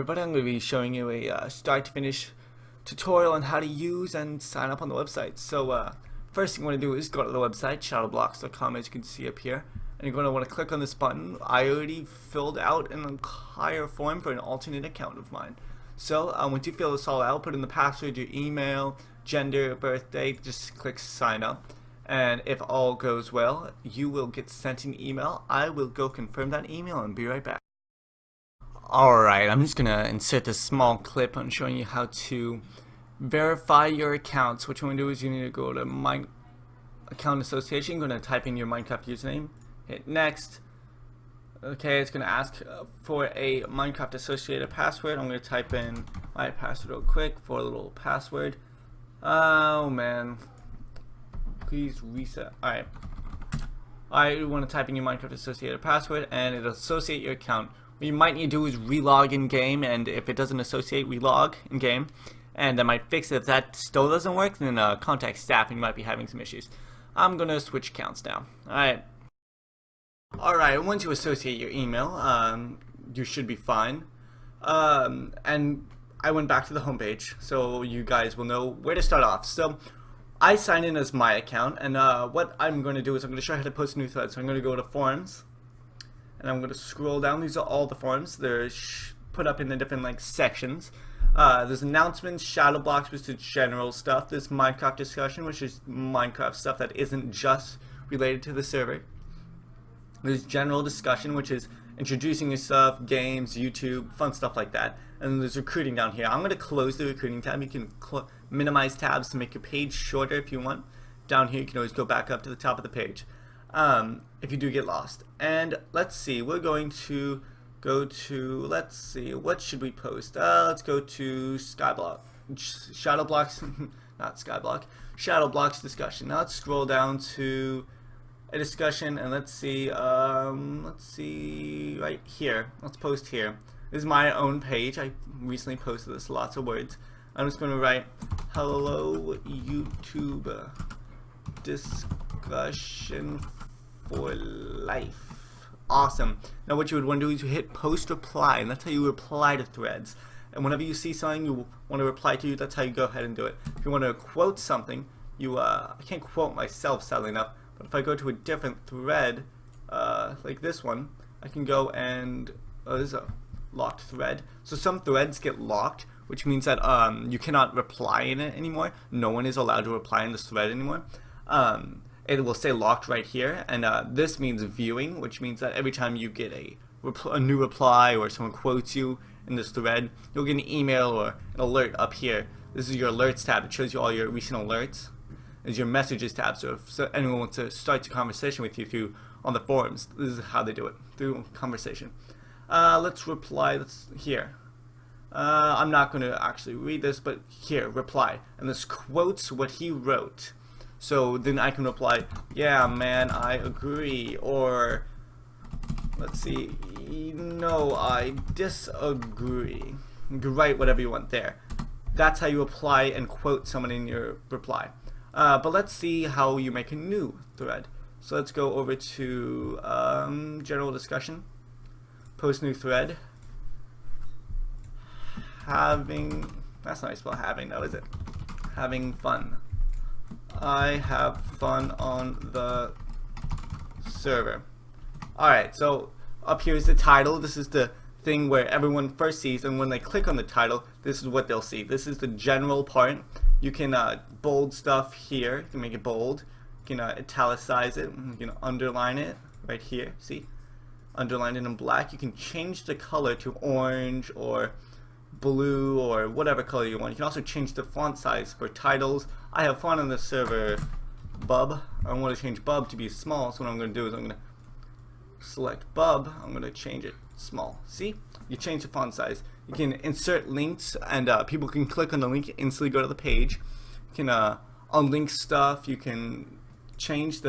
everybody, I'm going to be showing you a start to finish tutorial on how to use and sign up on the website. So first thing you want to do is go to the website, shadowblocks.com, as you can see up here, and you're going to want to click on this button. I already filled out an entire form for an alternate account of mine. So once you fill this all out, put in the password, your email, gender, birthday, just click sign up. And if all goes well, you will get sent an email. I will go confirm that email and be right back. Alright, I'm just gonna insert this small clip on showing you how to verify your accounts. What you want to do is you need to go to My Account Association. You're going to type in your Minecraft username, hit next. Okay, it's going to ask for a Minecraft associated password. I'm going to type in my password real quick for a little password. Oh man, please reset. Alright, you want to type in your Minecraft associated password and it'll associate your account. What you might need to do is relog in game, and if it doesn't associate, relog in game, and that might fix it. If that still doesn't work, then contact staff and you might be having some issues. I'm gonna switch accounts now. Alright, once you associate your email, you should be fine. And I went back to the homepage, so you guys will know where to start off. So I signed in as my account, and what I'm going to do is I'm going to show you how to post a new thread. So I'm going to go to forums, and I'm going to scroll down. These are all the forums. They're put up in the different sections. There's announcements, shadow blocks, which is general stuff. There's Minecraft discussion, which is Minecraft stuff that isn't just related to the server. There's general discussion, which is introducing yourself, games, YouTube, fun stuff like that. And there's recruiting down here. I'm going to close the recruiting tab. You can minimize tabs to make your page shorter if you want. Down here you can always go back up to the top of the page if you do get lost. And let's see, we're going to go to, let's see, what should we post? Let's go to Skyblock, Shadow Blocks, not Skyblock, Shadow Blocks discussion. Now let's scroll down to a discussion, and let's see right here. Let's post here. This is my own page. I recently posted this, lots of words. I'm just going to write, hello YouTube discussion for life. Awesome. Now what you would want to do is you hit post reply, and that's how you reply to threads. And whenever you see something you want to reply to, that's how you go ahead and do it. If you want to quote something, I can't quote myself, sadly enough, but if I go to a different thread, like this one, I can go and, this is a locked thread. So some threads get locked, which means that you cannot reply in it anymore. No one is allowed to reply in this thread anymore. It will say locked right here, and this means viewing, which means that every time you get a new reply or someone quotes you in this thread, you'll get an email or an alert up here. This is your alerts tab. It shows you all your recent alerts. Is your messages tab. So if anyone wants to start a conversation with you on the forums, this is how they do it, through conversation. Let's reply. Here. I'm not going to actually read this, but here, reply. And this quotes what he wrote. So then I can reply, yeah man, I agree, or let's see, no, I disagree. You can write whatever you want there. That's how you reply and quote someone in your reply. But let's see how you make a new thread. So let's go over to general discussion, post new thread. Having, that's not how you spell having though, is it? Having fun. I have fun on the server. Alright, so up here is the title. This is the thing where everyone first sees, and when they click on the title, this is what they'll see. This is the general part. You can bold stuff here. You can make it bold. You can italicize it. You can underline it right here. See? Underline it in black. You can change the color to orange or blue or whatever color you want. You can also change the font size for titles. I have fun on the server bub. I want to change bub to be small, so what I'm going to do is I'm going to select bub. I'm going to change it small. See? You change the font size. You can insert links, and people can click on the link, instantly go to the page. You can unlink stuff. You can change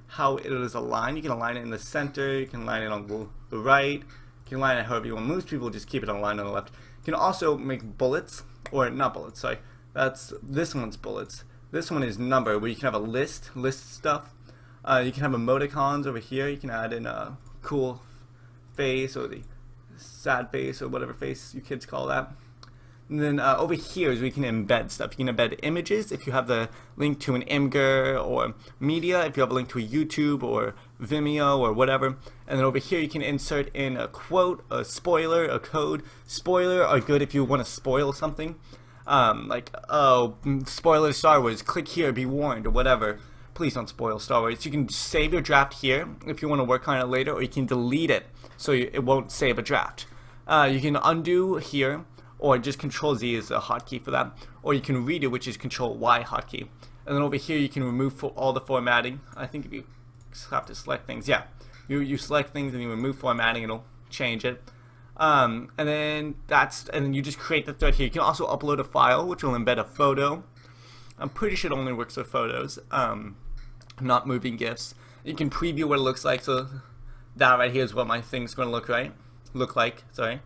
how it is aligned. You can align it in the center. You can align it on the right. You can align it however you want. Most people just keep it aligned on the left. You can also make bullets, or not bullets, sorry. This one's bullets. This one is number, where you can have a list stuff. You can have emoticons over here. You can add in a cool face or the sad face or whatever face you kids call that. And then over here is where you can embed stuff. You can embed images if you have the link to an Imgur or media, if you have a link to a YouTube or Vimeo or whatever. And then over here you can insert in a quote, a spoiler, a code. Spoiler are good if you want to spoil something. Like, oh, spoiler Star Wars, click here, be warned, or whatever. Please don't spoil Star Wars. You can save your draft here if you want to work on it later, or you can delete it so it won't save a draft. You can undo here, or just Control Z is a hotkey for that, or you can redo, which is Control Y hotkey. And then over here you can remove all the formatting. I think if you have to select things, yeah, you select things and you remove formatting, it'll change it. And then you just create the thread here. You can also upload a file, which will embed a photo. I'm pretty sure it only works with photos, not moving GIFs. You can preview what it looks like. So that right here is what my thing's going to look like. Sorry.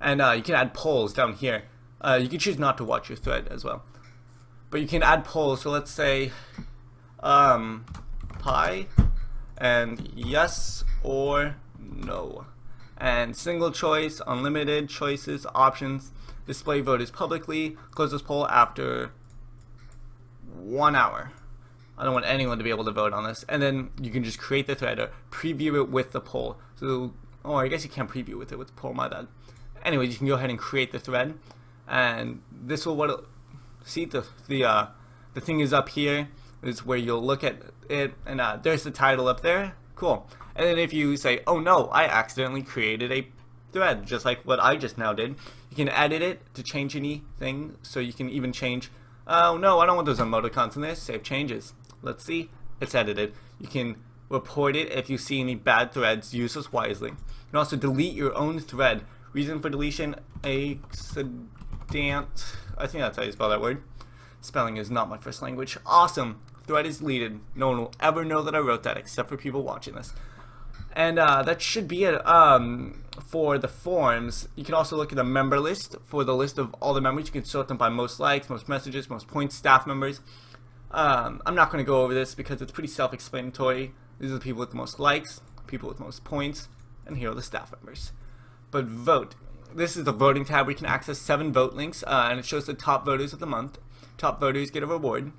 And you can add polls down here. You can choose not to watch your thread as well, but you can add polls. So let's say pie and yes or no, and single choice, unlimited choices, options, display voters publicly, close this poll after 1 hour. I don't want anyone to be able to vote on this. And then you can just create the thread or preview it with the poll. So, oh, I guess you can't preview with it with the poll, my bad. Anyways, you can go ahead and create the thread, and this will see the thing is up here. Is where you'll look at it, and there's the title up there. Cool. And then if you say, oh no, I accidentally created a thread, just like what I just now did, you can edit it to change anything. So you can even change, oh no, I don't want those emoticons in there. Save changes. Let's see. It's edited. You can report it if you see any bad threads. Use this wisely. You can also delete your own thread. Reason for deletion, accident. I think that's how you spell that word. Spelling is not my first language. Awesome. Thread is deleted. No one will ever know that I wrote that except for people watching this. And that should be it for the forums. You can also look at the member list for the list of all the members. You can sort them by most likes, most messages, most points, staff members. I'm not going to go over this because it's pretty self-explanatory. These are the people with the most likes, people with most points, and here are the staff members. But vote. This is the voting tab where you can access 7 vote links, and it shows the top voters of the month. Top voters get a reward,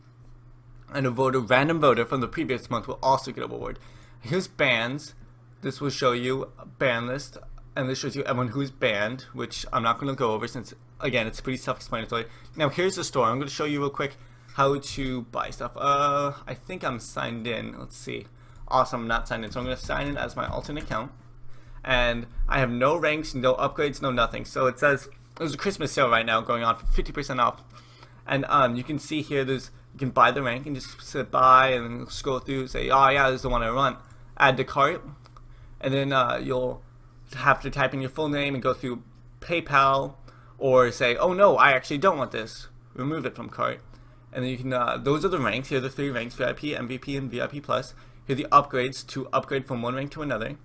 and a random voter from the previous month will also get a reward. Here's bans. This will show you a ban list, and this shows you everyone who's banned, which I'm not going to go over since, again, it's pretty self-explanatory. Now here's the store. I'm going to show you real quick how to buy stuff. I think I'm signed in. Let's see. Awesome, I'm not signed in, so I'm going to sign in as my alternate account. And I have no ranks, no upgrades, no nothing. So it says there's a Christmas sale right now going on for 50% off. And you can see here you can buy the rank and just sit by and then scroll through, say, oh yeah, this is the one I want. Add to cart, and then you'll have to type in your full name and go through PayPal, or say, oh no, I actually don't want this. Remove it from cart. And then you can, those are the ranks. Here are the 3 ranks: VIP, MVP, and VIP Plus. Here are the upgrades to upgrade from one rank to another.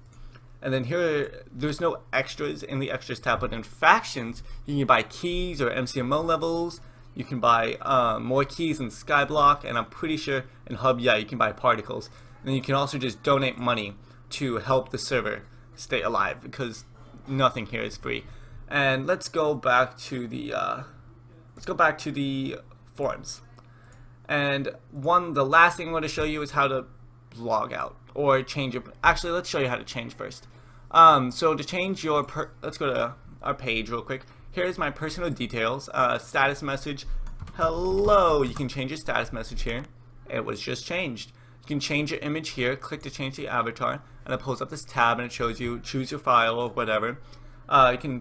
And then here, there's no extras in the extras tab, but in factions, you can buy keys or MCMO levels. You can buy more keys in Skyblock, and I'm pretty sure in Hub, yeah, you can buy particles. And then you can also just donate money to help the server stay alive, because nothing here is free. And let's go back to the forums. And the last thing I want to show you is how to log out or change your. Actually, let's show you how to change first. So to change your, let's go to our page real quick. Here's my personal details. Status message. Hello. You can change your status message here. It was just changed. You can change your image here. Click to change the avatar, and it pulls up this tab and it shows you choose your file or whatever. I can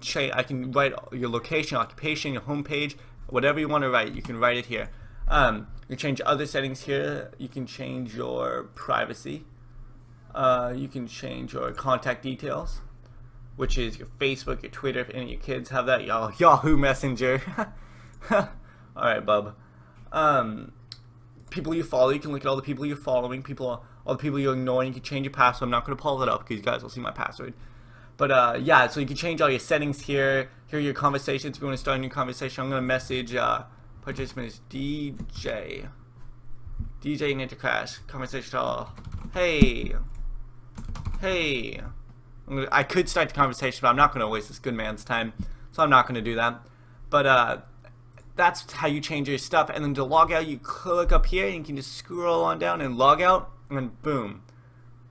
write your location, occupation, your home page, whatever you want to write. You can write it here. You change other settings here. You can change your privacy. You can change your contact details, which is your Facebook, your Twitter, if any of your kids have that. Yahoo Messenger. Alright, bub. People you follow, you can look at all the people you're following, all the people you're ignoring. You can change your password. I'm not going to pull it up because you guys will see my password. But yeah, so you can change all your settings here. Here are your conversations. If you want to start a new conversation, I'm going to message participant is DJ Ninja Crash. Conversation all. Hey, I could start the conversation, but I'm not going to waste this good man's time, so I'm not going to do that. But that's how you change your stuff. And then to log out, you click up here, and you can just scroll on down and log out, and then boom,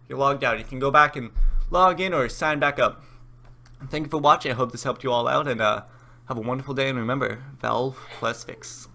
you're logged out. You can go back and log in or sign back up. Thank you for watching. I hope this helped you all out, and have a wonderful day. And remember, Valve plus Fix.